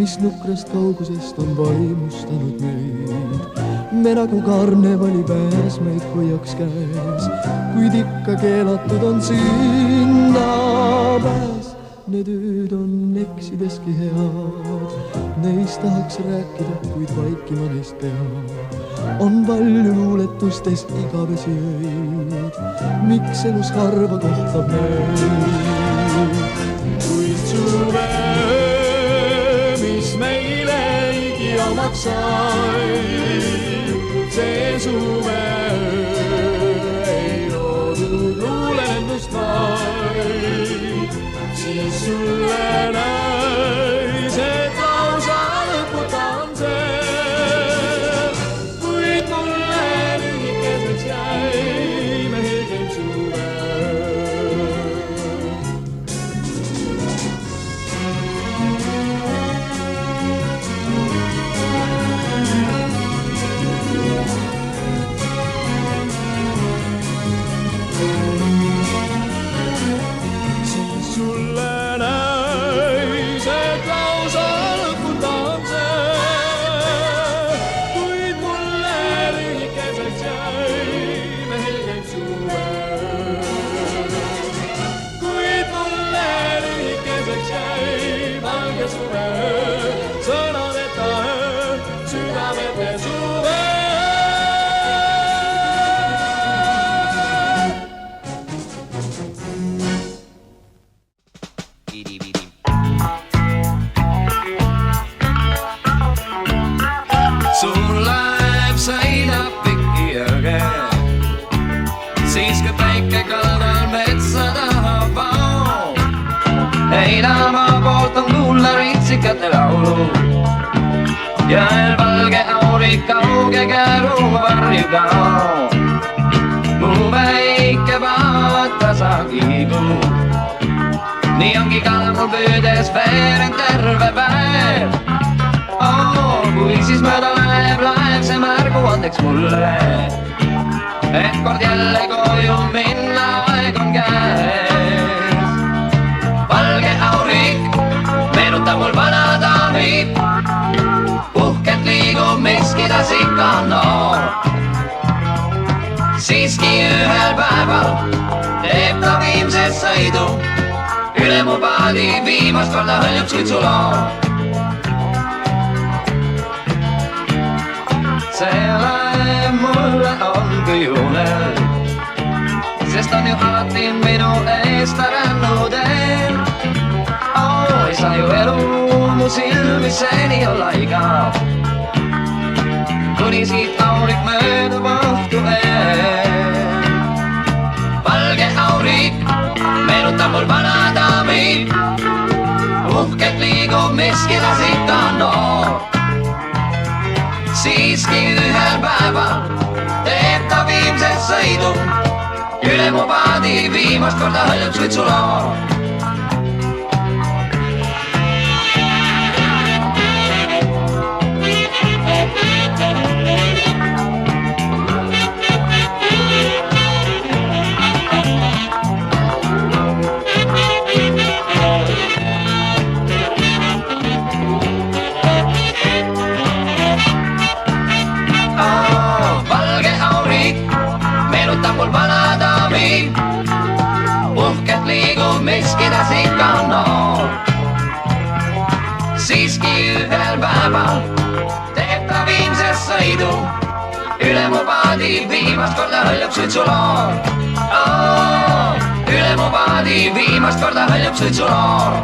mis nukrast kaugusest on vaimustanud meid. Me nagu karnevalipäes meid hoiaks käes, kuid ikka keelatud on sinna pääs. Need ööd on eksideski head, neist tahaks rääkida, kuid vaikima neist peab. On palju luuletustes igavesi öid, miks elus harva kohtab meid. Kuid suve, mis meile igi omaks sai, see suve ei loodud luulendust vaid, siis sulle näis, et lausa lõputa on see, kuid mulle lühikeseks jäi meeldiv suve. Laulu ja valge aurik kauge käru varjuga mu väike vaata sa kiibu. Nii ongi kalmul püüdes veerend terve päev. Kui siis mööda läheb see märgu andeks mulle, et kord jälle koju minna aeg on käes. Valge aurik meenutab mul vana daami, uhkelt liigub miskidas ikka noor. Siiski ühel päeval teeb ta viimse sõidu, üle mu paadi viimast korda hõljub suitsuloo. See laev mulle on kujunel, sest on ju alati minu eest rännud eel. Ei saa ju elu mu silmis seni olla igav, kuni siit aurik möödub õhtu eel. Valge aurik meenutab mul vana daami, uhkelt liigub miskidas ikka noor. Siiski ühel päeval teeb ta viimse sõidu, üle mu paadi viimast korda hõljub suitsuloo. Uhkelt liigub miskidas ikka noor. Siiski ühel päeval teeb ta viimse sõidu, üle mu paadi viimast korda hõljub suitsuloo. Üle mu paadi viimast korda hõljub suitsuloo.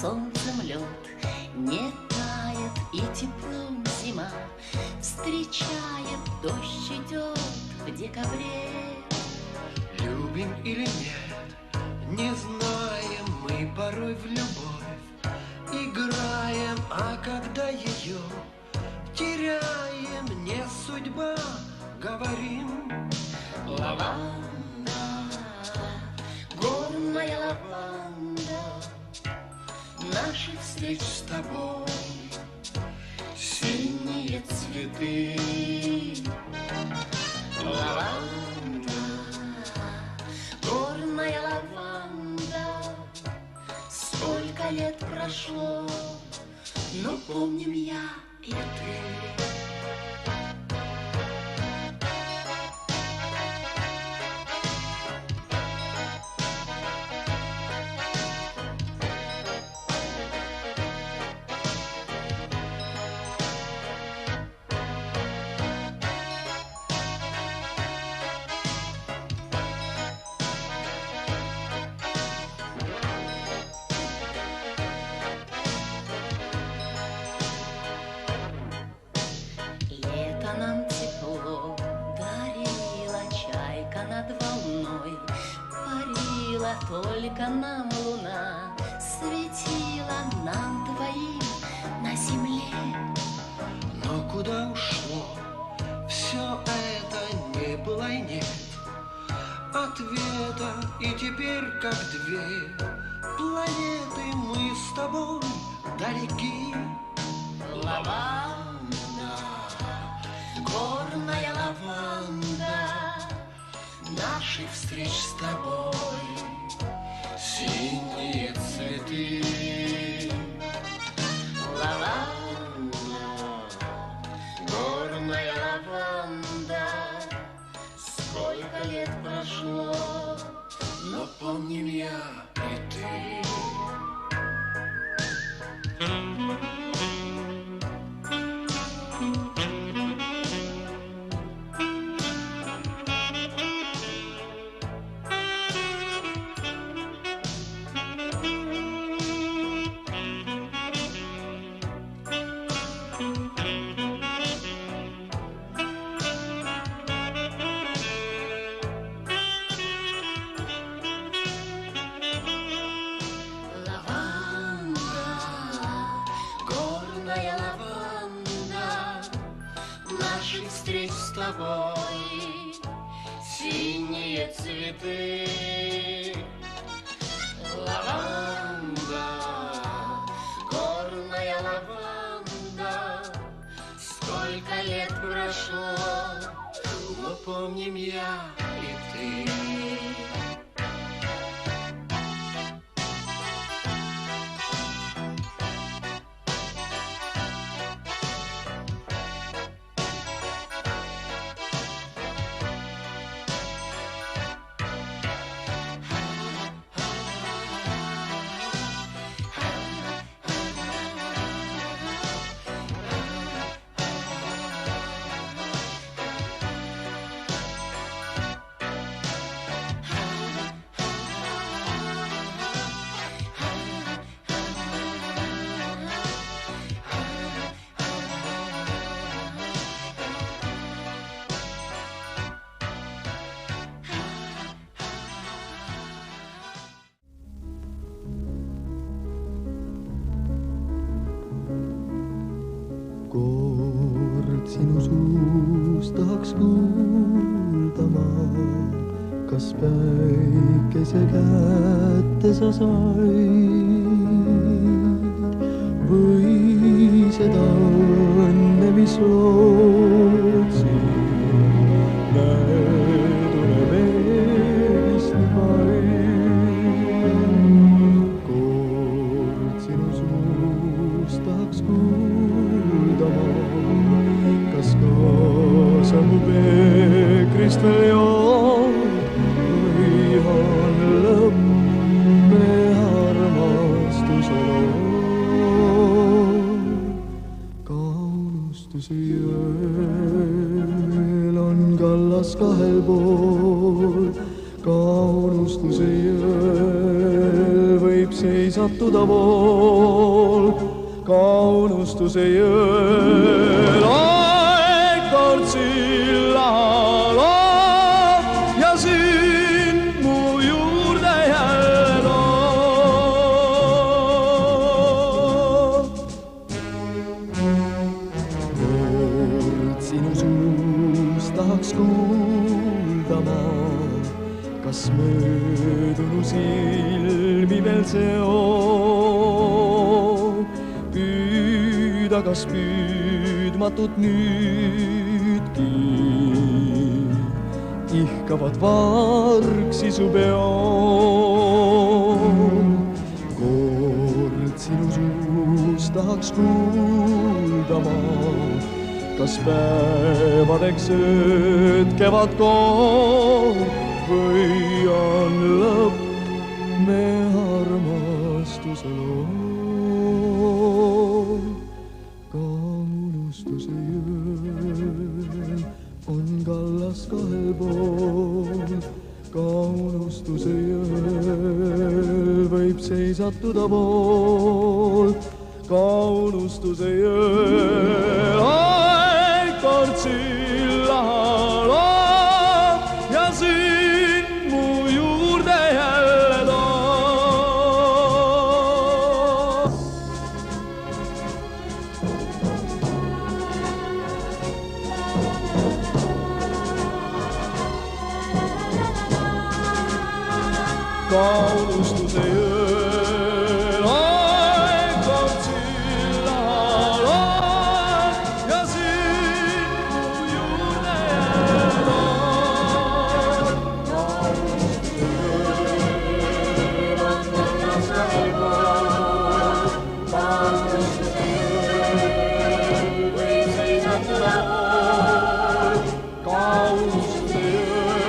солнцем лед не тает, и теплом зима встречает, дождь идет в декабре. Любим или нет, не знаем мы порой в любовь, играем, а когда ее теряем, не судьба, говорим. Лаванда, горная лаванда, наших встреч с тобой синие цветы. Лаванда, горная лаванда, сколько лет прошло, но помним я и ты. Нам тепло дарила, чайка над волной парила, только нам луна светила, нам двоим на земле. Но куда ушло все это, не было и нет ответа, и теперь как две планеты мы с тобой далеки. Лаванда, горная лаванда, наших встреч с тобой Синие цветы. Лаванда, горная лаванда, сколько лет прошло, но помним я и ты. Встреч с тобой синие цветы. Лаванда, горная лаванда, сколько лет прошло, но помним я и ты. Kord sinu suust tahaks kuulda ma, kas päikese kätte sa said või seda õnne, mis lootsid, mööduneb eest nii vaid. Kord sinu suust tahaks kuulda ma, kas kaasa mu peekrist veel jood või on lõpp me armastuse lood. Kaunustuse jõel on kallas kahel pool, kaunustuse jõel võib seisa sattuda pool, ka unustuse jõel. Aeg kord silla loob ja sind mu juurde jälle toob. Kord sinu suust tahaks kuulda ma, kas möödunu silmi veel seob. Püüda, kas püüdmatut nüüdki ihkavad vargsi su peob. Kord sinu suust tahaks kuulda ma, kas päevadeks öötkevad koos või on lõpp me armastuse loo. Ka unustuse jõel on kallas kahel pool, ka unustuse jõel võib seisatuda pool, ka unustuse jõel aeg kord silla loob ja sind mu juurde jälle toob. Ka unustuse jõel aeg kord silla loob ja sind mu juurde jälle toob. Ka unustuse jõel on kallas kahel pool, ka unustuse jõel võib seisatuda pool, ka unustuse jõel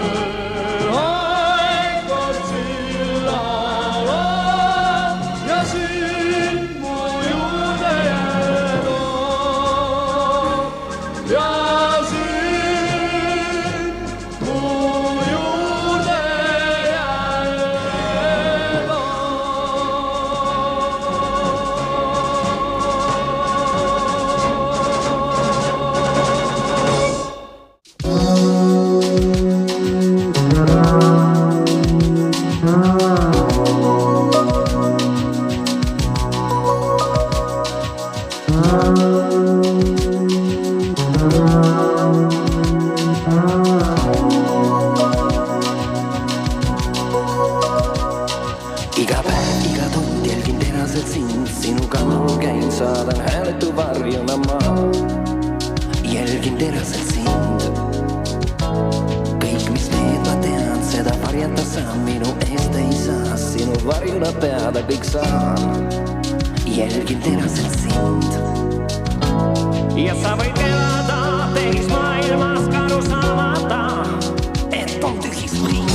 aeg kord silla loob ja sind mu juurde jälle toob. Ja sind mu juurde jälle Iga päev, iga tund jälgin teraselt sind, sinu kannal käin, saadan hääletu varjuna ma. Jälgin teraselt sind, kõik mis teed ma tean, seda varjata saan, minu eest ei saa, sinu varjuna peada kõik saan. Jälgin teraselt sind. Ja sa võid elada teis maailmas aru saamata, et on tühis ring.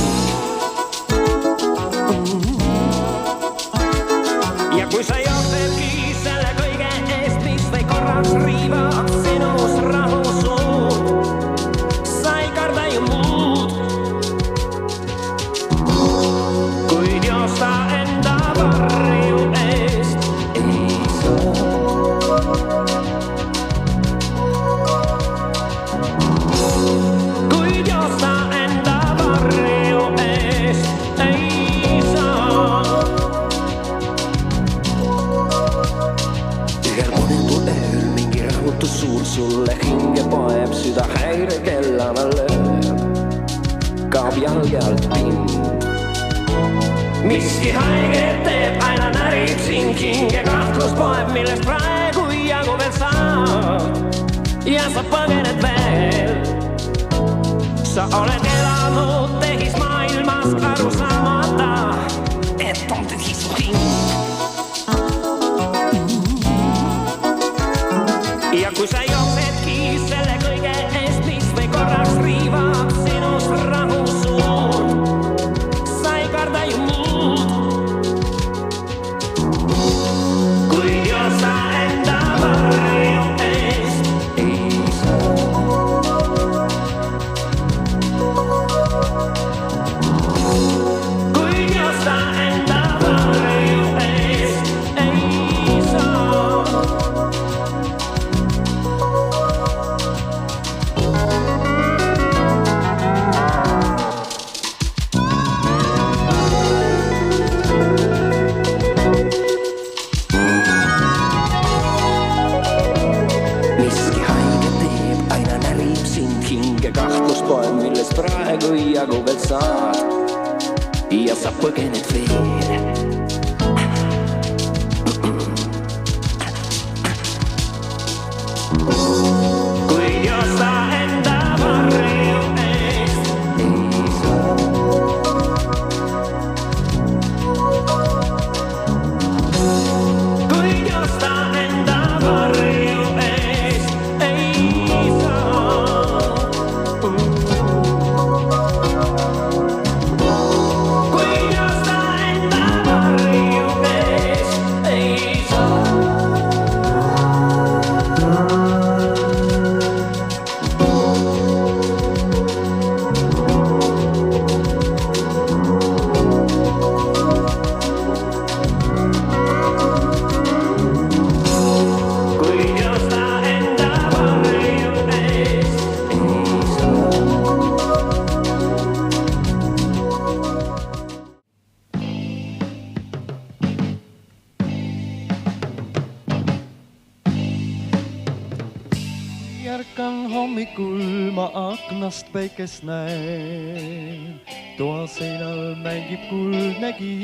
Ja kui sa jooksebki selle kõige eest, mis või korraks riivab sinus rahu suud, sa ei karda ju muud, kuid joosta enda varju eest ei saa. Kuid joosta enda varju eest ei saa. Ühel unetul ööl mingi rahutus suur sulle hinge poeb, süda häirekellana lööb, kaob jalge alt pind. Miski haiget teeb, aina närib sind, hinge kahtlus poeb, millest praegu jagu veel saab. Ja sa põgened veel, sa oled elanud tehis maailmas aru saamata, et on tühis ring. Ja kui sa jooksedki selle kõige eest, mis või korraks riivab sinus rahu suur, sa ei karda ju muud, kuid joosta enda varju eest ei saa. Kuid joosta enda varju eest millest praegu jagu veel saad ja sa põgened veel. Kuid josta enda varju eest ei saa. Kuid josta enda varju eest ei saa. Kuid josta enda varju eest ei saa. Järkan hommikul ma aknast päikest näen, toa seinal mängib kuldne kiir.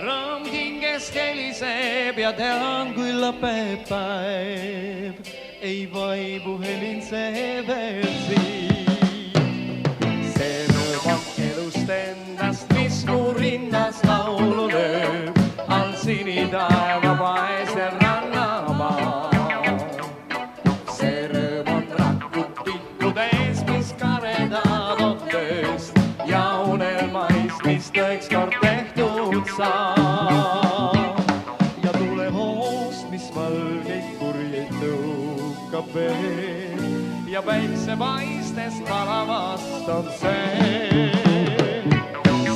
Raam hingest heliseb ja tean, kui lõpeb päev, ei vaibu helin see veel siin. See nõuab elust endast, mis mu rinnas laulu lööb, all sinitaeva paisel rannamaa. Mis ükskord tehtud saab ja tulehoost, mis valgeid kurjeid tõukab veel ja päiksepaistes palavast on see.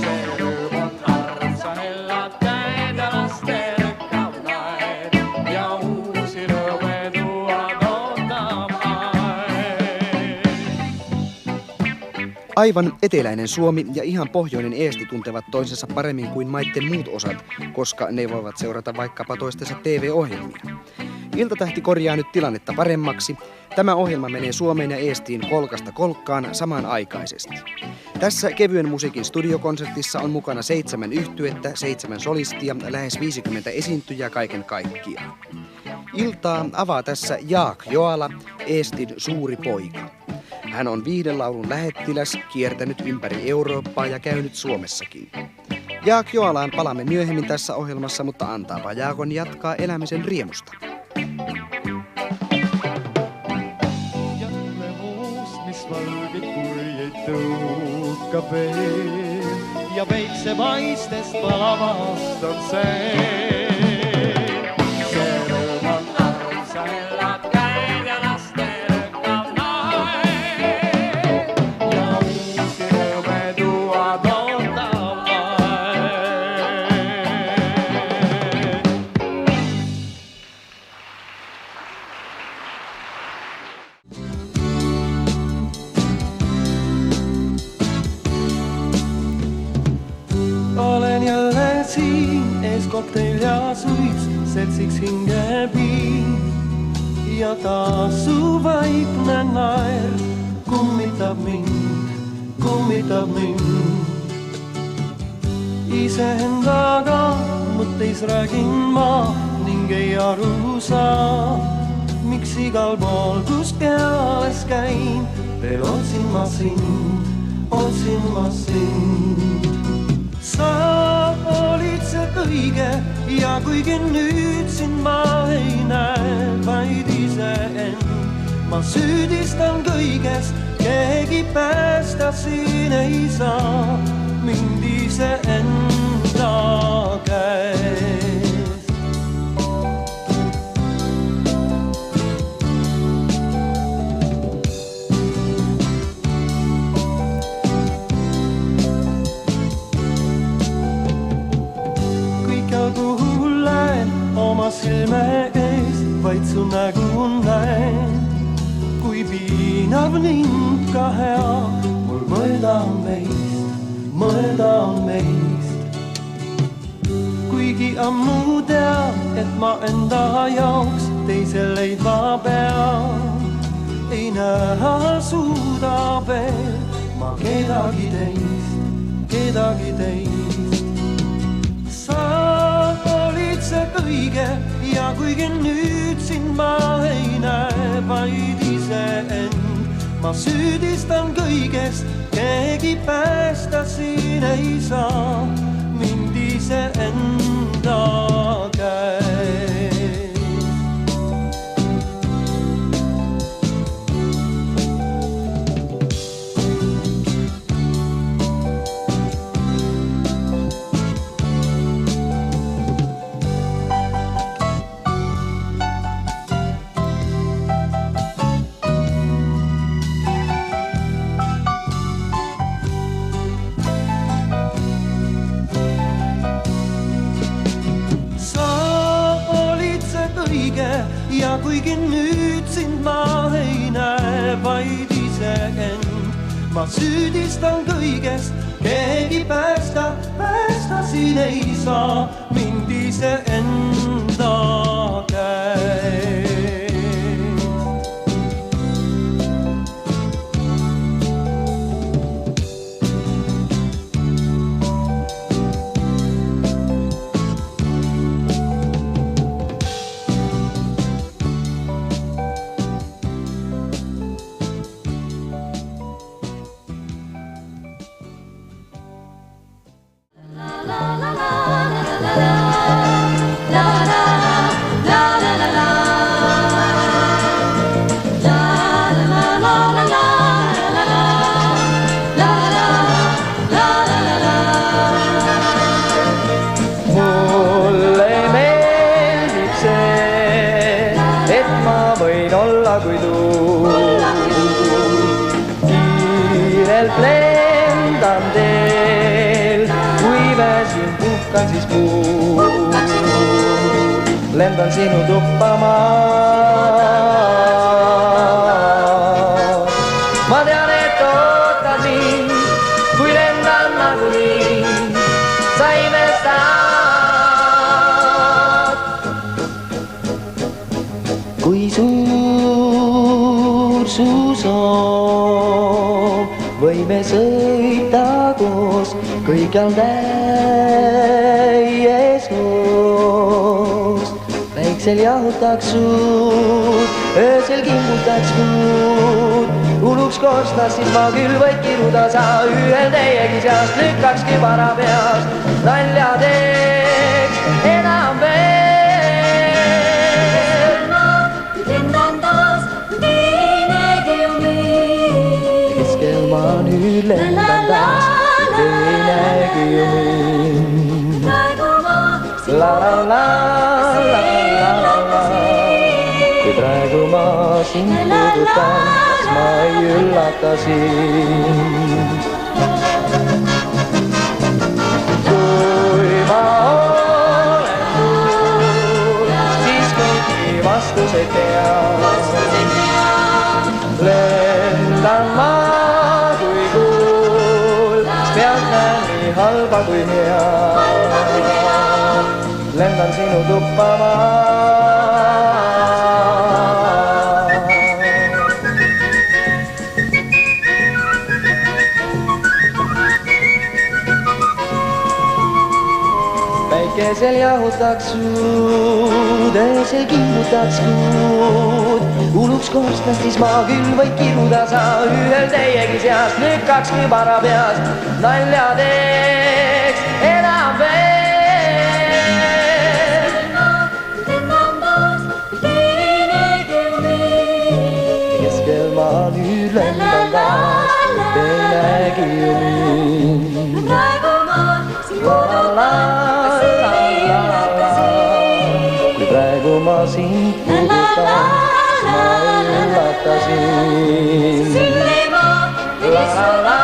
See rõõm on arm, sa hellad käed ja laste lükkab naed ja uusi rõõme tuuad ootab aeg. Aivan eteläinen Suomi ja ihan pohjoinen Eesti tuntevat toisensa paremmin kuin maitten muut osat, koska ne voivat seurata vaikkapa toistensa TV-ohjelmia. Iltatähti korjaa nyt tilannetta paremmaksi. Tämä ohjelma menee Suomeen ja Eestiin kolkasta kolkkaan samanaikaisesti. Tässä kevyen musiikin studiokonsertissa on mukana 7 yhtyettä, 7 solistia, lähes 50 esiintyjää kaiken kaikkiaan. Iltaa avaa tässä Jaak Joala, Eestin suuri poika. Hän on viihdelaulun lähettiläs, kiertänyt ympäri Eurooppaa ja käynyt Suomessakin. Jaak Joalaan palaamme myöhemmin tässä ohjelmassa, mutta antaapa Jaakon jatkaa elämisen riemusta. Ja päiksepaistest palavast on see. See rõõm on arm, sa hellad käed ja laste lükkab naed ja uusi rõõme tuuad ootab aeg. Olen jälle siin, ees kokteil ja suits, seltsiks hinge piin. Ja taas su vaikne naer kummitab mind. Iseendaga mõtteis räägin ma ning ei aru saa, miks igal pool, kus peales käin, veel otsin ma sind. Sa olid see kõige ja kuigi nüüd sind ma ei näe, vaid iseend, ma süüdistan kõiges, keegi päästa siin ei saa mind iseenda käes. Kuhu lähen oma silme ees, vaid su nägu näen. Kui piinav ning ka hea, mul mõelda on meist. Kuigi ammu tean, et ma enda jaoks teise leidma pean, ei näha suuda veel ma kedagi teist. Sa olid see kõige ja kuigi nüüd sind ma ei näe vaid iseend, ma süüdistan kõigest, keegi päästa siin ei saa mind iseenda käest. Ja kuigi nüüd sind ma ei näe vaid iseend, ma süüdistan kõigest, keegi päästa siin ei saa mind iseenda käest. Kiirelt lendan teel, kui väsin puhkan siis puud. Lendan sinu tuppa ma tean, et ootad mind, kui lendan nagunii, sa imestad. Kui suur su soov, võime sõita koos kõikjal täies hoos. Päiksel jahutaks suud, öösel kimbutaks kuud. Uluks koostas, siis ma küll võid kiruda sa ühel teiegi seast, lükkaks kübara peast, nalja teeks enam veel. Ma nüüd lendan taas, teinegi ju mind. La la la la la la. Kui praegu ma sind puudutan, kas ma ei üllata sind? Kui ma olen kuul, siis kõiki vastuseid tean. Lendan ma halba kui hea, lendan sinu tuppa ma. Päikesel jahutaks suud, öösel kimbutaks kuud. Uluks koostas, siis ma küll võid kiruda sa ühel teiegi seast, lükkaks kübara peast, nalja teeks enam veel. Keskel ma nüüd lendan taas, teinegi ju mind. Kui praegu ma sind puudutan, ma üllata sind. La la la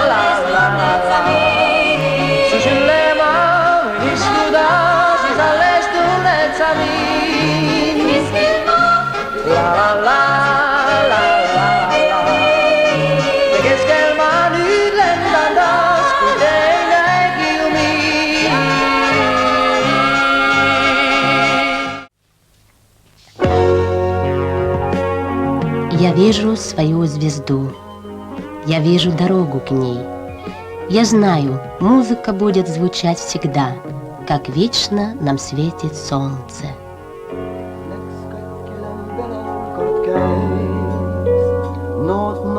la la la. Su sülle ma võin istuda, siis alles tunned sa mind. La la la la la la. Keskel ma nüüd lendan taas, kui teinegi ju mind. Я вижу свою звезду, я вижу дорогу к ней. Я знаю, музыка будет звучать всегда, как вечно нам светит солнце.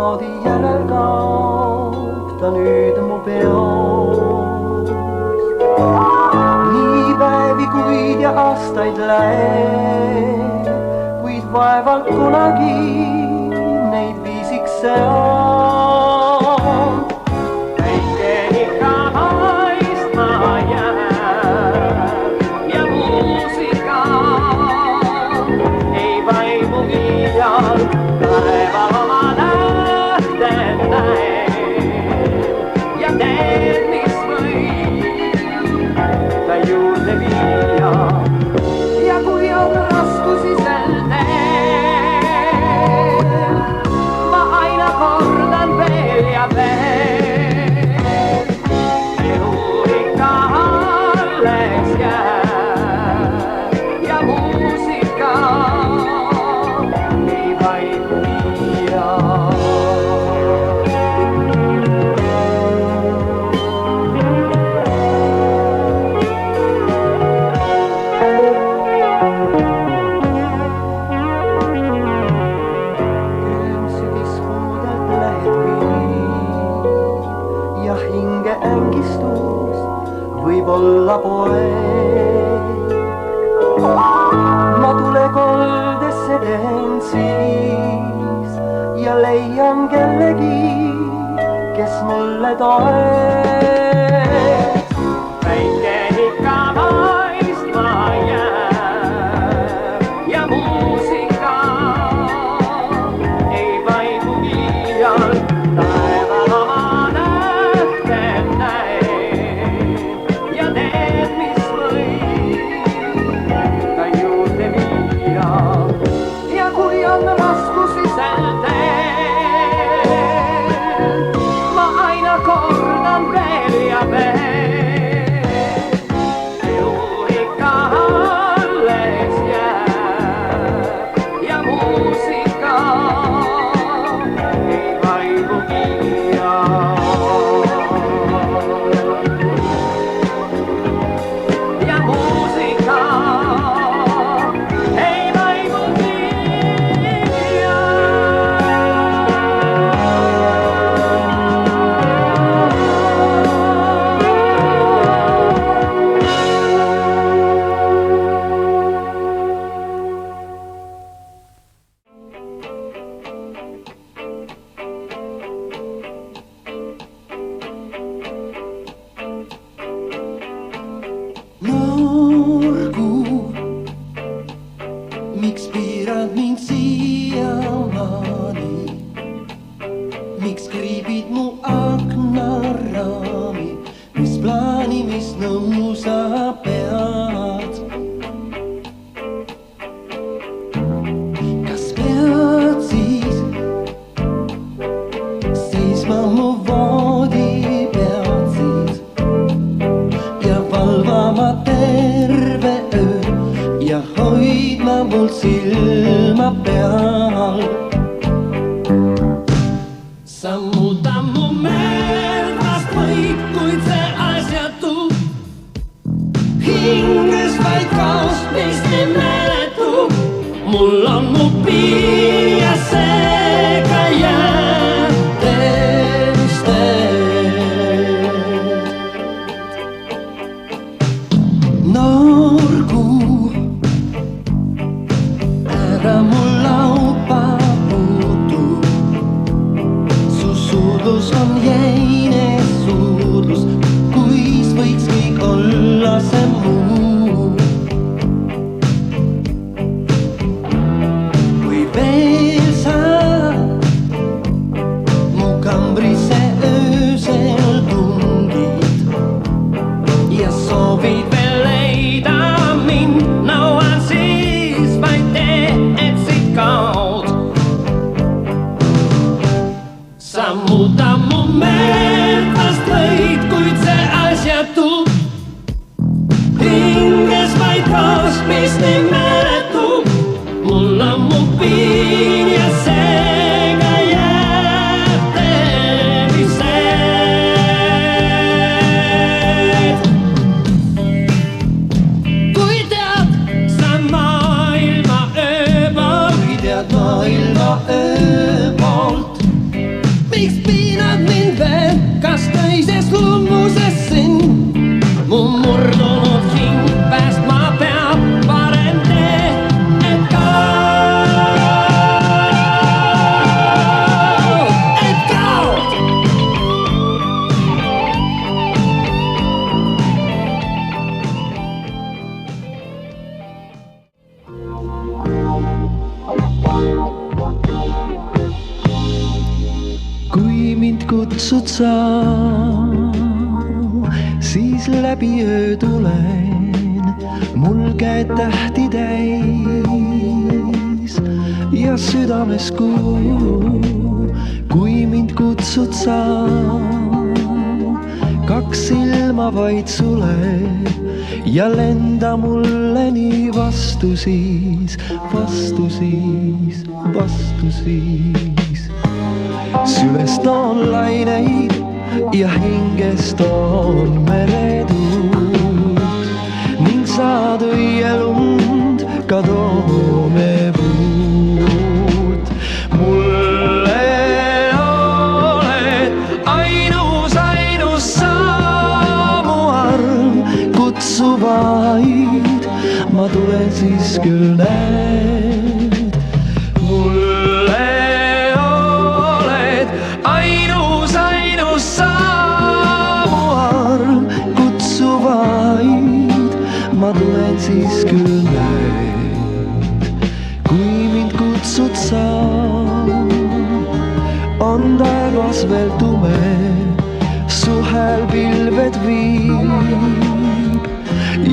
Noodi järel kaob ta nüüd mu peost. Nii päevi, kuid ja aastaid läheb, kuid vaevalt kunagi neid viisiks see on. Päike ikka paistma jääb ja muusika ei vaimu iial taeval oma nähten näeb ja teed, mis võib ta juurde viia. Ja kui on raskusi sel teel, ma aina kordan veel ja veel. Elu ikka alles jääb ja muusika ei vaimu viia. Ja hinge ängistus võib olla poeg. Ma tule koldesse teen siis ja leian kellegi, kes mulle toeb. Päike ikka paistma jääb ja muusika ei vaimu iial taeval oma nähten näeb ja teed, mis võib ta juurde viia. Ja kui on raskusi sel teel, ma aina kordan veel ja veel. Elu ikka alles jääb ja muusika ei vaimu iial. Ja muusika ei vaimu Noorkuu, miks piirad mind siiamaani? Miks kriibid mu aknaraami? Mis plaani, mis nõu sa pead? Kas pead siis seisma mu voodi pead siis ja valvama terve öö ja hoidma mul silma peal? Sa muuda mu meelt vast võib, kuid see asjatu hinges vaid kaost, mis nii meeletu. Mul on mu piir ja seega jääb teistest. Noorkuu, ära mul laupa puutu. Su suudlus on jäine suudlus, kuis võiks kõik olla see muu. Kui öö poolt. Miks piinad mind veel, kas teises lummuses sind? Mu murdunud hing päästma peab parem tee, et kaod. Kui mind kutsud sa, siis läbi öö tulen, mul käed tähti täis ja südames kuu. Kui mind kutsud sa, kaks silma vaid suleb ja lenda mulle nii vastu siis, vastu siis, vastu siis. Süvest on laineid ja hingest on meretuult ning saad õielund ka toomepuud. Mulle oled ainus sa, mu arm kutsu vaid, ma tulen siis küll näed. Mulle ainus sa, mu arm kutsu vaid, ma tulen siis küll näed. Kui mind kutsud sa, on taevas veel tume, su hääl pilved viib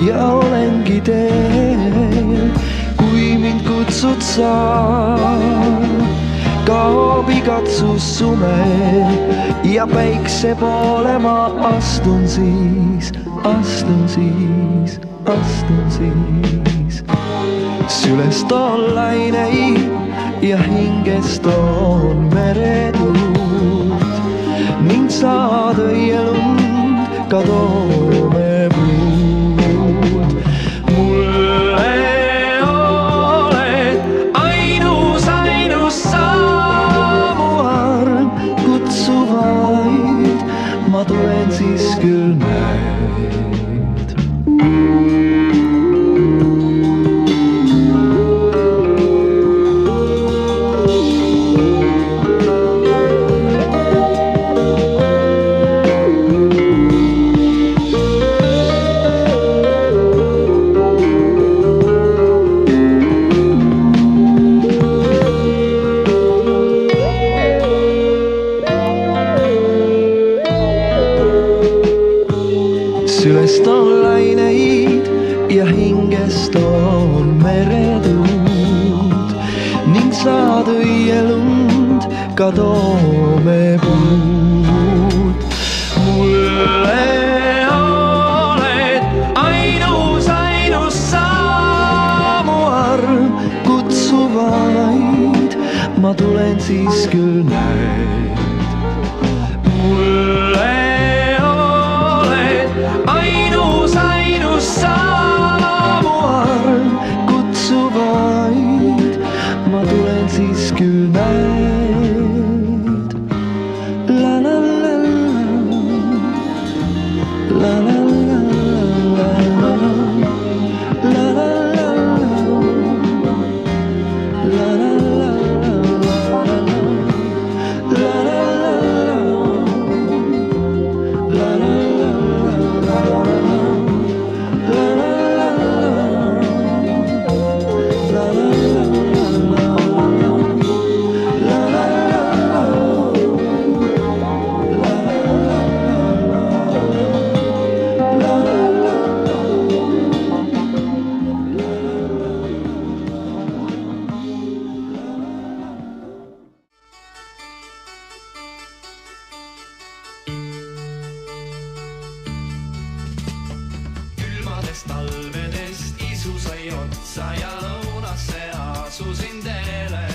ja olengi teel. Kui mind kutsud sa, kaob igatsus sume ja päikse poole ma astun siis, astun siis, astun siis. Sülest on laineid ja hingest on meretuult ning saad õielund ka toomepuud. Mulle oled ainus sa, ma tulen siis küll näed. Sülest on laineid ja hingest on meretuult ning saad õielund ka toomepuud. Mulle oled ainus sa, mu arm kutsu vaid, ma tulen siis küll näed. Mulle ainus sa, mu arm kutsu vaid, ma tulen siis küll näed. La la la la, la la la la, la la la la, la la talvedest isu sai otsa ja lõunasse asusin teele.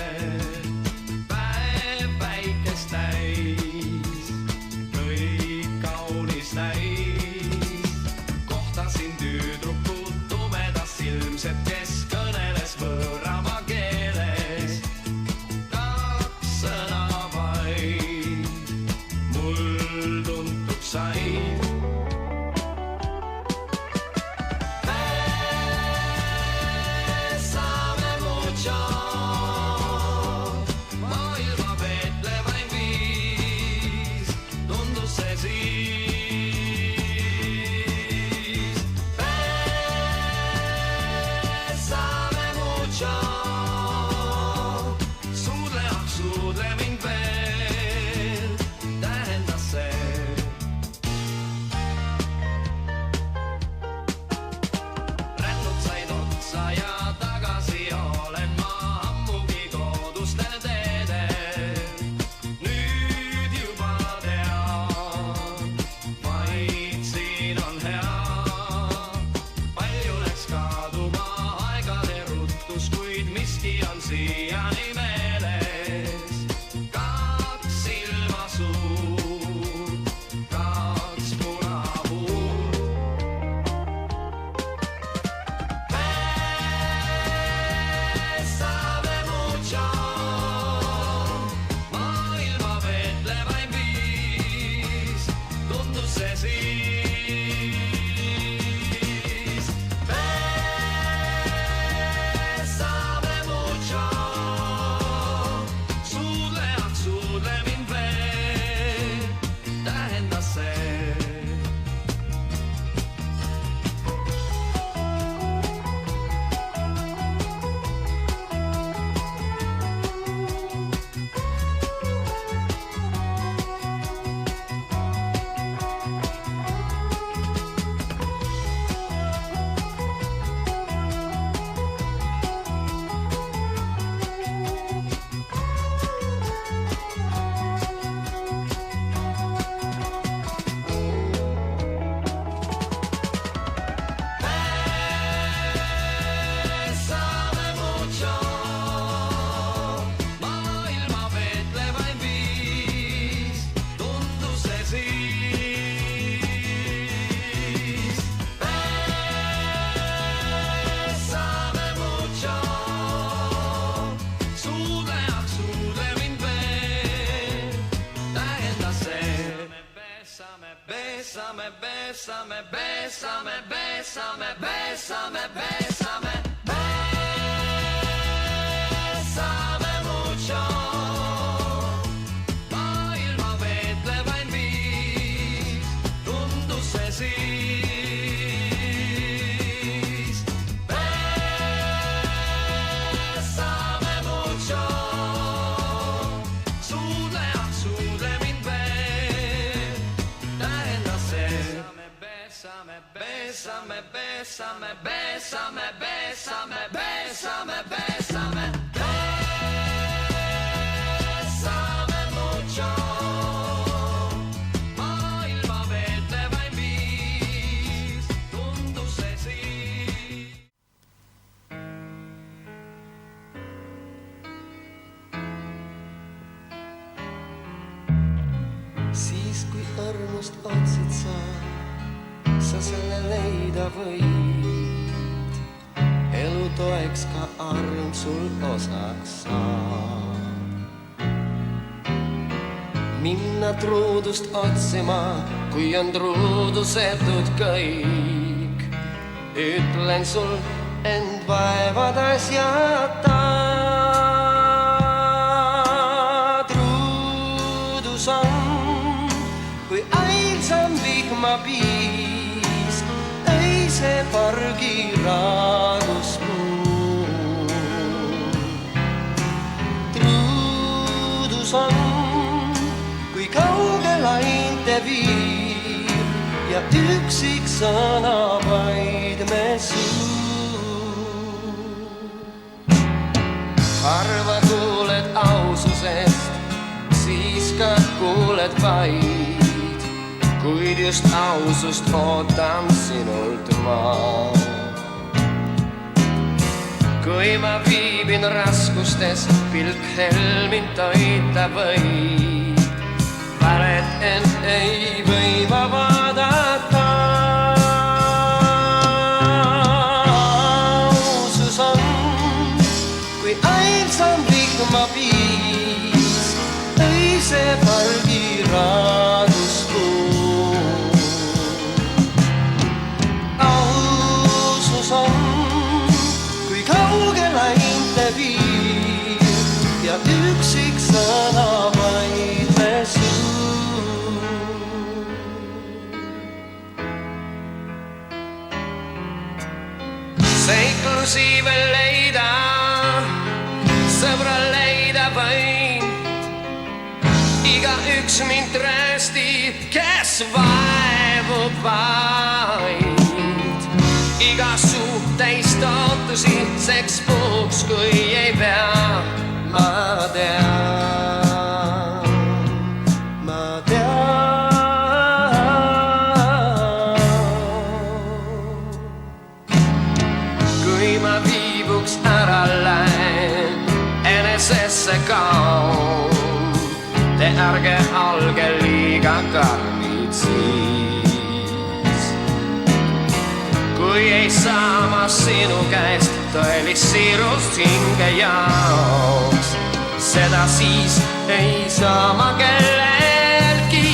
Päev päikest täis, kõik kaunis näis. Kohtasin tüdrukut tumedas silmsed, kes kõneles võõrama keeles. Ta mucho. Suudle mind veel, tähendas see. Rännud said otsa ja tagasi olen ma ammugi kodustel teedel. Nüüd juba tean, vaid siin on hea. Palju läks kaduma aegade ruttus, kuid miski on siiani meeles. Kaks silma suud, kaks punapuud. Bésame mucho, maailma veetlevaim viis, tundus see siis. Bésame mucho, suudle mind veel, tähendas see. Bésame mucho, maailma veetlevaim viis, tundus see siis. Bésame mucho, suudle mind veel, tähendas see. Bésame, bésame, bésame, bésame, bésame, bésame, bésame. Bésame mucho, maailma veetlevaim viis, tundus see siis. Bésame mucho, suudle mind veel, tähendas see. Bésame, bésame, bésame, bésame, bésame, bésame, bésame. Bésame mucho, maailma veetlevaim viis, tundus see siis. Siis kui õrnust otsid sa selle leida võid. Elu toeks ka arm sul osaks saab. Minna truudust otsima, kui on truudusetud kõik. Ütlen sul end vaevad asjata. Truudus on, kui ailsam vihmapiisk öise pargi raaduspuu. Truudus on, kui kaugel ainte viib ja üksik sõna vaid me suu. Harva kuuled aususest, siis ka kuuled vaid, kuid just ausust ootan sinult ma. Kui ma viibin raskustes, pilk helmin toita võib. Valet end ei või ma vaadata. Ausus on, kui ailsam vihmapiis öise pargi raaduspuu. Ausus on, kui kaugel ainte viib ja üksik sõna vaid me suu. Seiklusi veel leida mind tröstib, kes vaevub vaid. Iga suhteist ootusi seks puhuks, kui ei pea. Ma tean, ma tean. Kui ma viibuks ära lähen, enesesse kaon, te ärge olge liiga karmid siis. Kui ei saa ma sinu käest tõelist siirust hinge jaoks, seda siis ei saa ma kelleltki.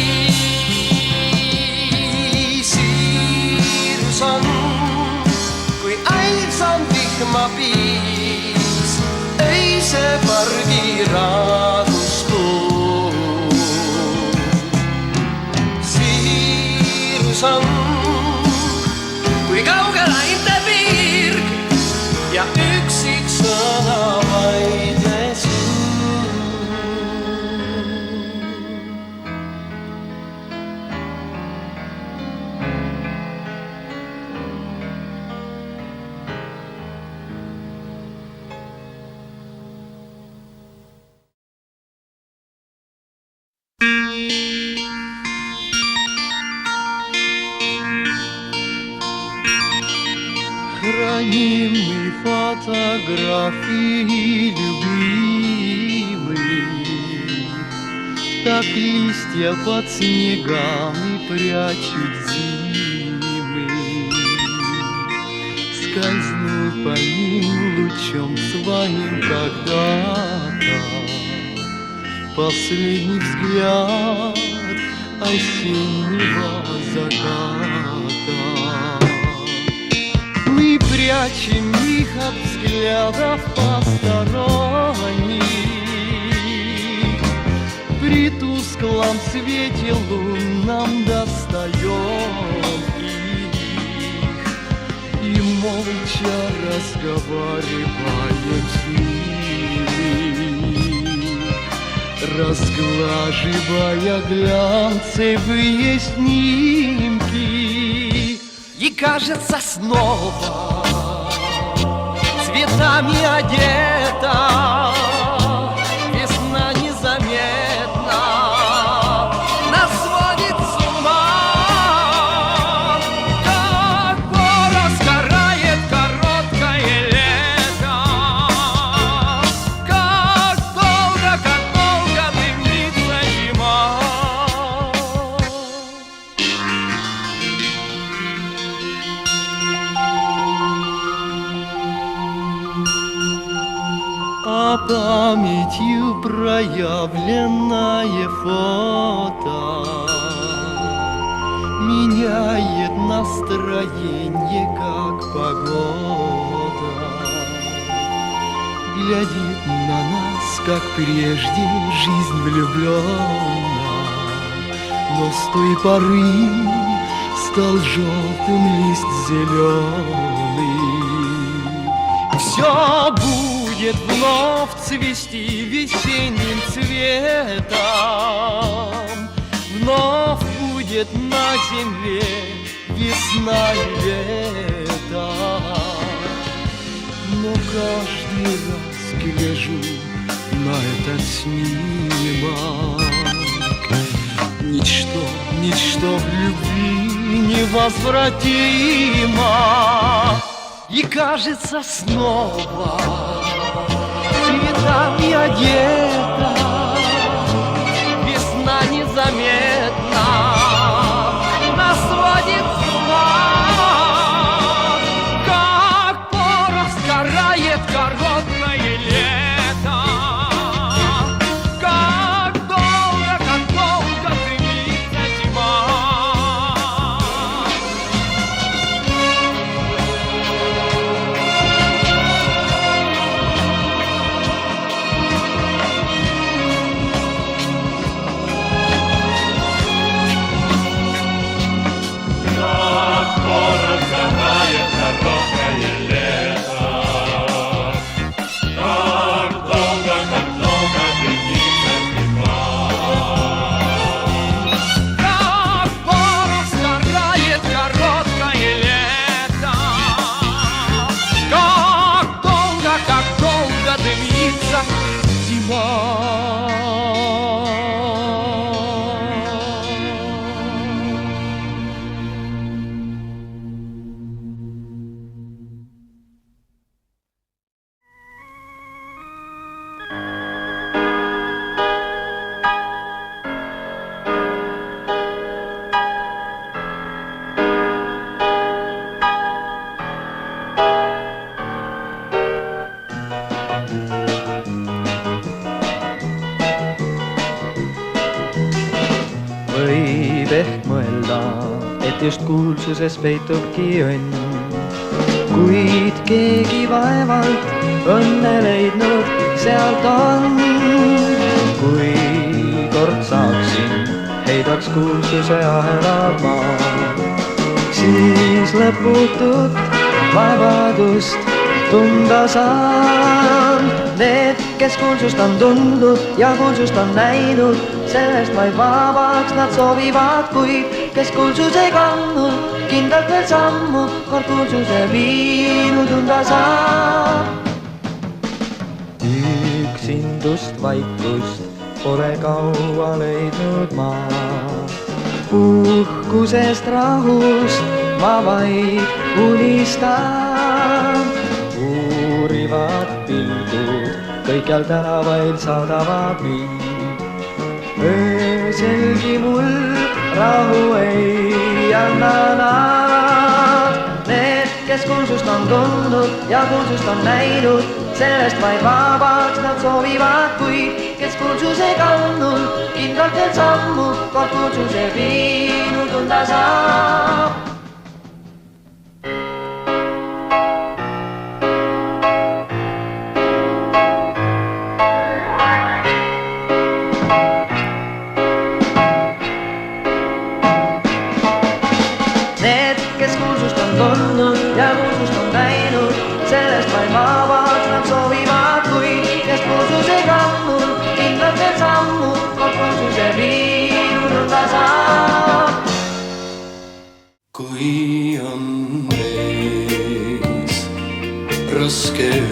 Siirus on, kui ainsam vihmapiis, öise pargi rahuspuu. Siirus on, kui kaugel ainte piirg ja üksik sõna vaidle suu. Хранимый фотографии любимых, как листья под снегами прячут зимы. Скользнул по ним лучом своим когда-то последний взгляд осеннего заката. Мы прячем их от взглядов посторонних, при тусклом свете лунном достаем их и молча разговариваем с ними, разглаживая глянцевые снимки. И кажется снова цветами одета, весна незаметно нас сводит с ума. Как пора сгорает короткое лето, как долго дымится зима. А памятью проявленное фото меняет настроение, как погода. Глядит на нас, как прежде, жизнь влюблена, но с той поры стал желтым лист зеленый. Все будет вновь цвести весенним цветом, вновь будет на земле весна и лето. Но каждый раз гляжу на этот снимок, ничто в любви невозвратимо. И кажется снова цветами одета, весна незаметно нас сводит с ума. Как пора сгорает короткое лето, как долго дымится зима. ehk mõelda, et just kuulsuses peitubki õnn. Kuid keegi vaevalt õnne leidnud sealt on. Kui kord saaksin, heidaks kuulsuse ahelad maa, siis lõputut vabadust tunda saan. Need, kes kuulsust on tundnud ja kuulsust on näinud, sellest vaid vabaks nad soovivad, kuid kes kuulsus ei kandnud, kindlalt veel sammu kord kuulsuse viinu tunda saab. Üksindust, vaikust pole kaua leidnud ma, uhkusest, rahust ma vaid unistan. Uurivad pilgud kõikjal tänavail saadavad mind, ööselgi mul rahu ei anna nad. Need, kes kuulsust on tundnud ja kuulsust on näinud, sellest vaid vabaks nad soovivad, kuid kes kuulsus ei kandnud, kindlalt veel sammu kord kuulsuse viinu tunda saab. Ja kuulsust on näinud, sellest vaid vabaks nad soovivad, kuid kes kuulsus ei kandnud, kindlalt veel sammu kord kuulsuse viinu tunda saab. Kui on ees raske öö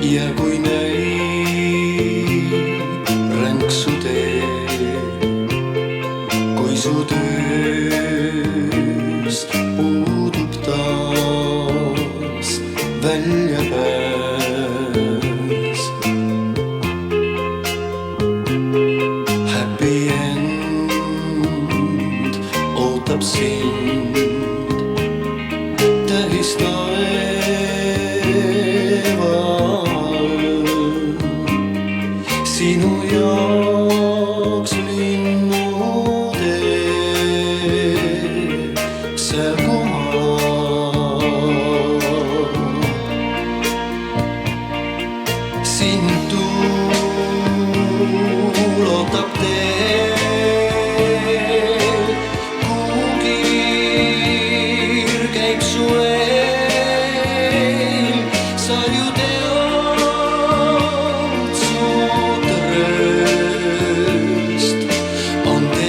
ja kui näib ränk su tee, kui su tööst puudub taas väljapääs. Happy end ootab sind tähis taeval. Sinu jaoks linnutee seal sind tuul ootab teel, kuhu kiir käib su eel. Sa ju tead, su trööst on teel.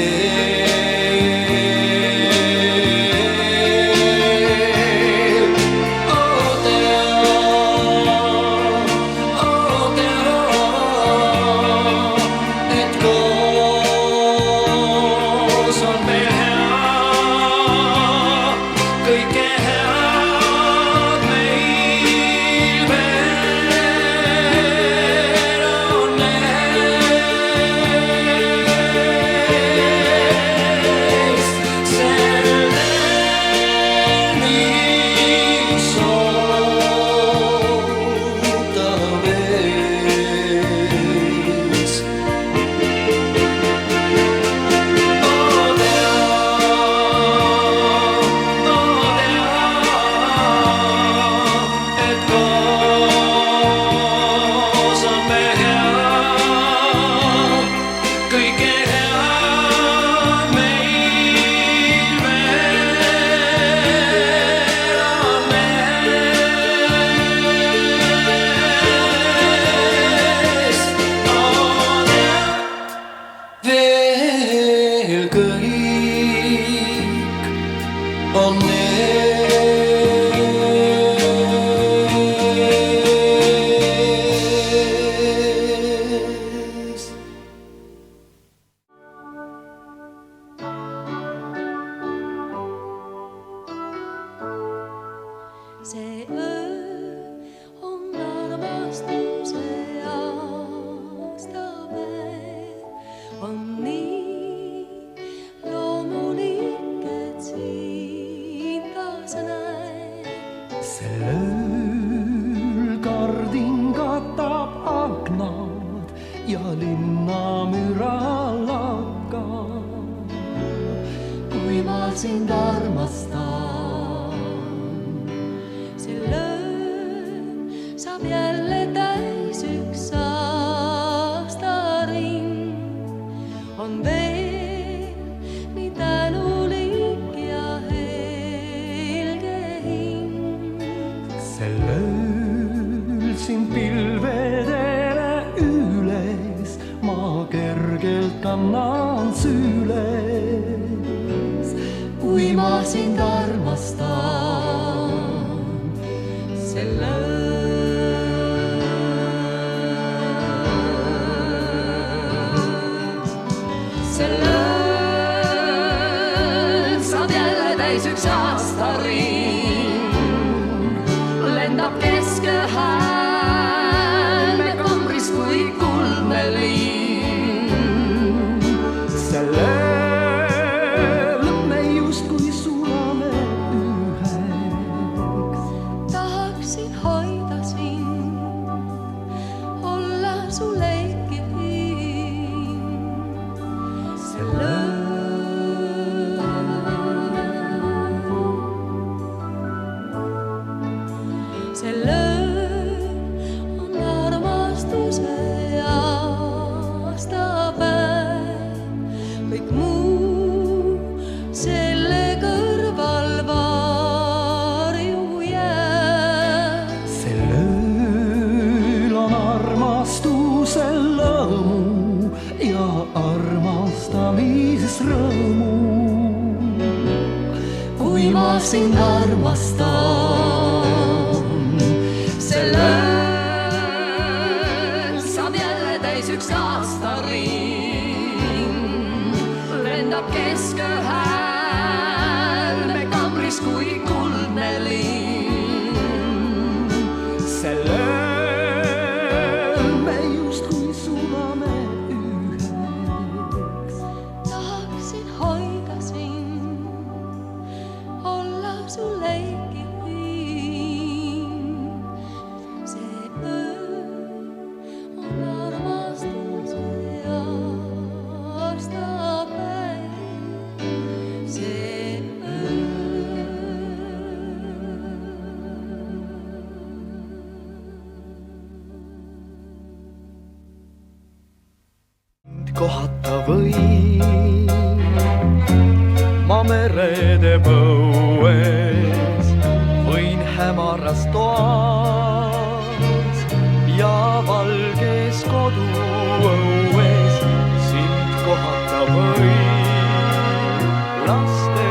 Oh tea, et koos on meil hea, kõike head meil veel on ees. Sel teel, mis ootab ees. Oh tea, et koos on meil hea, kõike head meil veel on ees. Oh tea, veel kõik on ees. See öö on armastuse aastapäev, on nii loomulik, et sind kaasa näed. See ööl kardin katab aknad ja linnamüra lakkab. sind armastan. See löön saab jälle täis üks aastaring. On veel nii tänulik ja helge hing. See lööl sind pilvedele üles, ma kergelt annan süles. Kui ma sind armastan, see löön saab jälle täis üks aastaring. Lendab kesköhäälme kambris kui kuldne liin. See lööl me justkui sulame üheks. Tahaksin hoida sind, olla su leikkiv hing. See löön on armastuse aastapäev. Kõik muu selle kõrval varju jääb. See lööl on armastuse lõõmu ja armastamises rõõmu. Kui ma sind armastan, see löön saab jälle täis üks aastaring. Lendab kesköhäälme kambris kui kuldne liin. See löön me justkui sulame üheks. Tahaksin hoida sind, olla su leikkiv hing. See öö on armastuse aastapäev. See öö. Kohata võin ma merede põues, võin hämaras toas ja valges koduõues. Sind kohata võin laste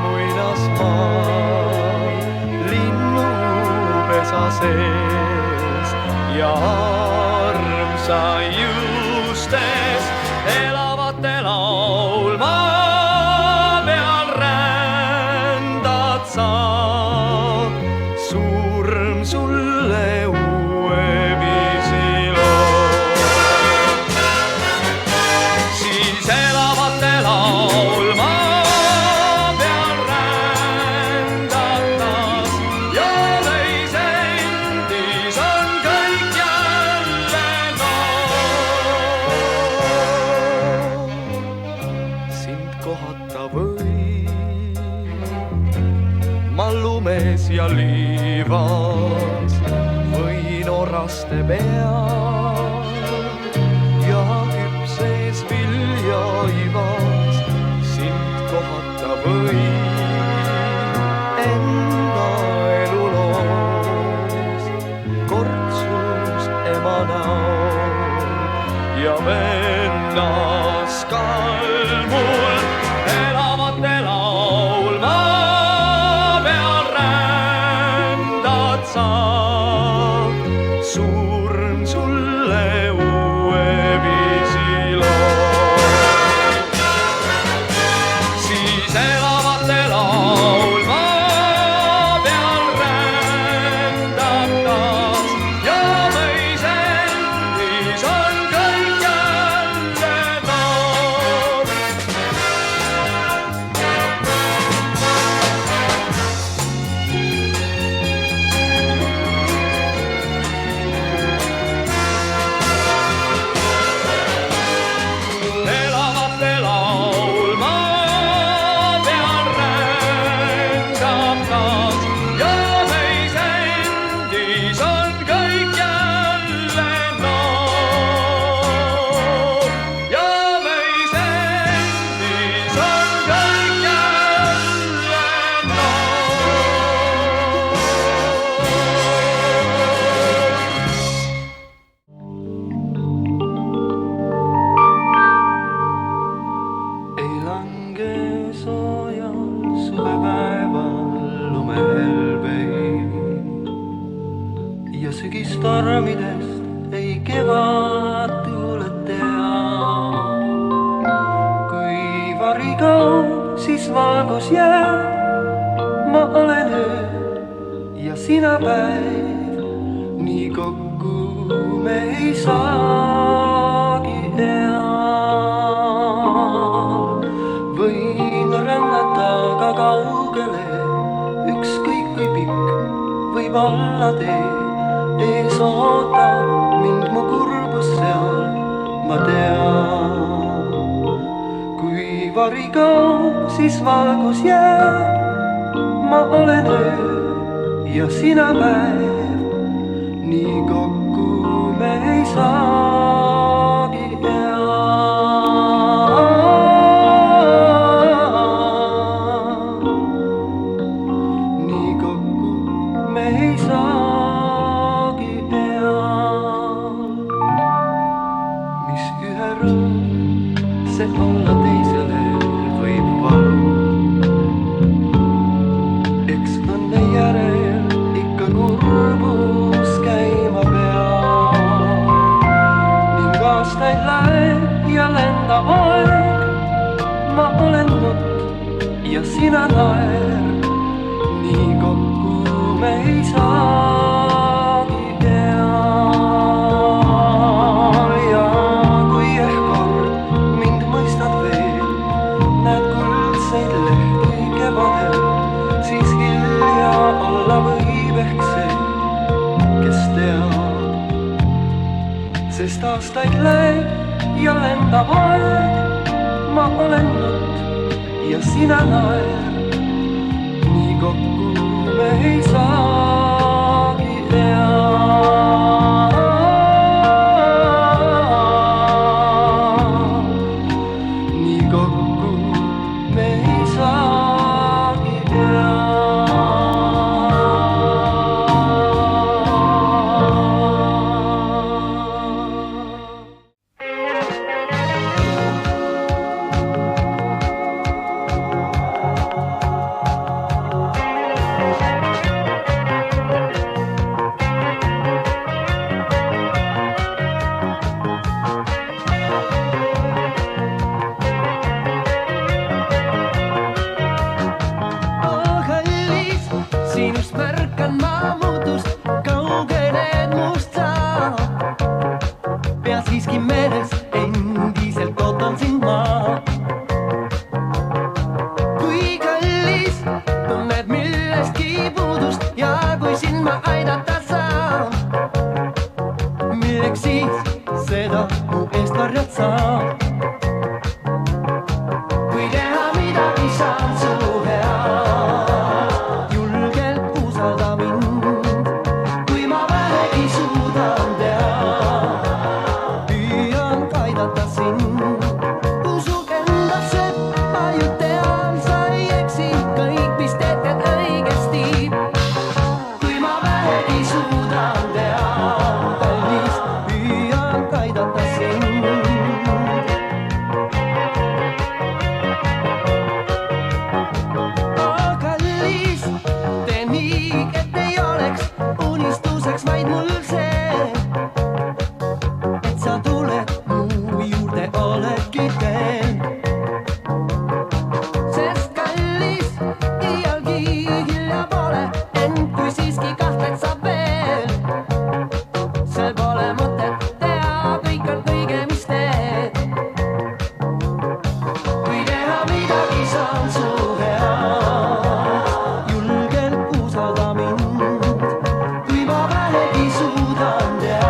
muinasmaal, linnupesa sees ja armsa juustes elavate laulma peal rändad sa. Surm sulle uue viisi loob. Siis elavate laulma peal rändad taas ja täis endis on kõik jälle noor. Sind kohata võin ma lumes ja liivas, võin oraste peal ja küpses viljaivas. Sind kohata võin enda eluloos, kortsus ema näol ja vennas kalmul elavate laulma peal rändad sa. Surm sulle uue viisi loob. Siis elavate siis tormidest ei kevad tuuled tea. Kui vari kaob, siis valgus jääb. Ma olen öö ja sina päev, nii kokku me ei saagi ea. Võin rännata ka kaugele, ükskõik kui pikk võib olla tee. Ees ootab mind mu kurbus seal, ma tean. Kui vari kaob, siis valgus jääb. Ma olen öö ja sina päev, nii kokku me ei saagi ea. Nii kokku me ei saagi ea. Mis ühe rõõm, see olla teisele võib valu. Eks õnne järel ikka kurbus käima peab. Ning aastaid läheb ja lendab aeg. Ma olen nutt ja sina naer, nii kokku me ei saagi ea. Ja kui ehk kord mind mõistad veel, näed kuldseid lehti kevadel, siis hilja olla võib ehk see, kes teab. Sest aastaid läheb ja lendab aeg. Ma olen nutt ja sina naer, nii kokku me ei saagi ea. Nii kokku me ei saagi ea. Sinust märkan ma muutust, kaugened must sa. Pea siiski meeles, endiselt ootan sind ma. Kui kallis, tunned millestki puudust ja kui sind ma aidata saan, milleks siis seda mu eest varjad saan? Kui teha midagi saan su head, julgelt usalda mind. Kui ma vähegi suudan teha, püüan aidata sind. Usug endasse, ainult tean, sa ei eksi, kõik mis teed õigesti. Kui ma vähegi suudan teha, kallis, püüan aidata sind. Kallis, tee nii, et ei oleks unistuseks vaid mul see, et sa tuled mu juurde, oledki veel. Sest kallis, iialgi hilja pole, ent kui siiski kahtled sa veel, sel pole mõtet teha, kõik on õige, mis teed. Kui teha midagi saan su head, julgelt usalda mind. Kui ma vähegi suudan teha,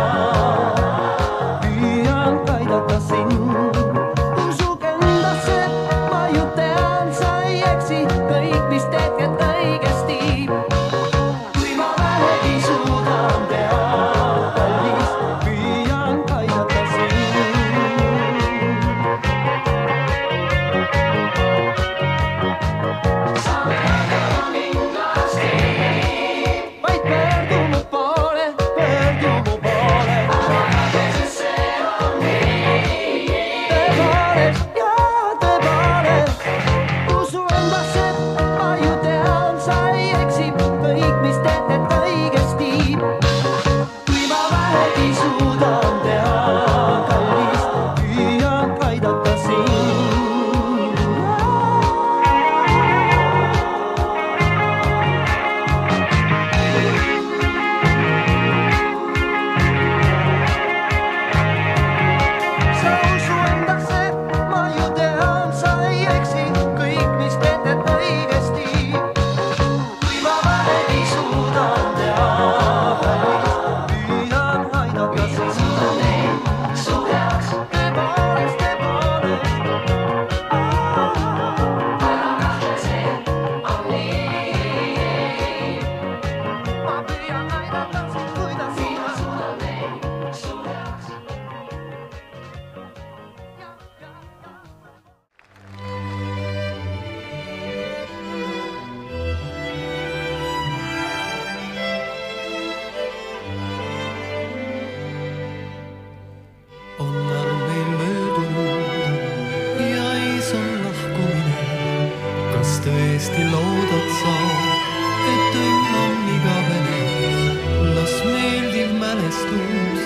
on arm meil möödunud ja ees on lahkumine. Kas tõesti loodad sa, et õnn on igavene? Las meeldiv mälestus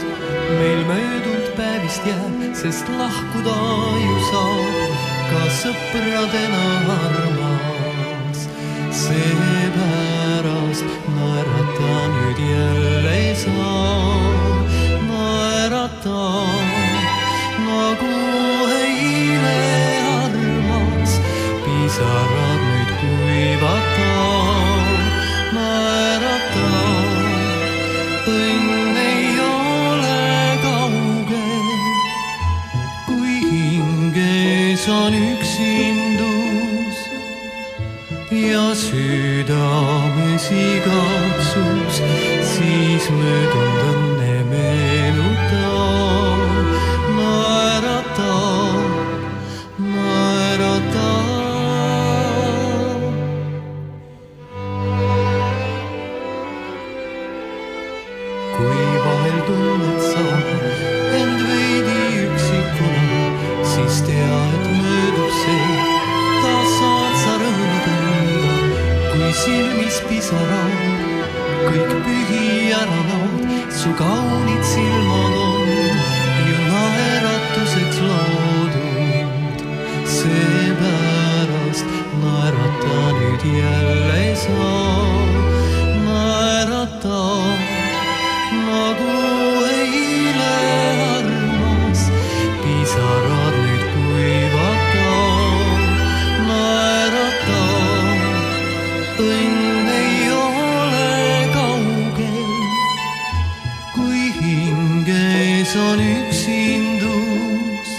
meil möödunud päevist jääb, sest lahkuda ju saab ka sõpradena armas. Seepärast naerata nüüd jälle ei saa, naerata nagu eile armas, pisarad nüüd kuivata, naerata. Õnn ei ole kaugel, kui hinges on üksindus ja südames igatsus, siis möödunud õnne meenuta, naerata, naerata. Kui vahel tunned sa end veidi üksikuna, siis tea, et möödub see, taas saad sa rõõmu tunda. Kui silmis pisarad, kõik pühi ära naad, su kaunid silmad on ju naeratuseks loodud. Seepärast naerata nüüd jälle ei saa, naerata nagu eile armas, pisarad nüüd kuivata, naerata. Õnn ei ole kaugel, kui hinges on üksindus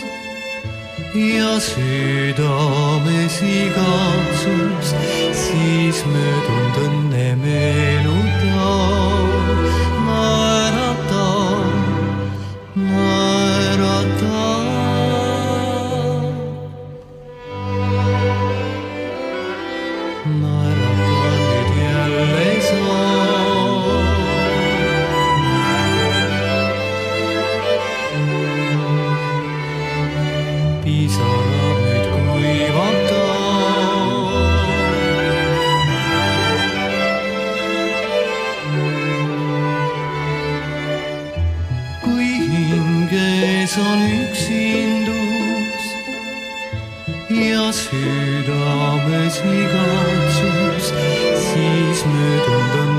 ja südames igatsus, siis möödunud õnne meenuta, naerata, naerata. Naerata nüüd jälle ei saa. Pisarad nüüd kuivata. Kui hinges on üksindus ja südames igatsus, siis möödunud on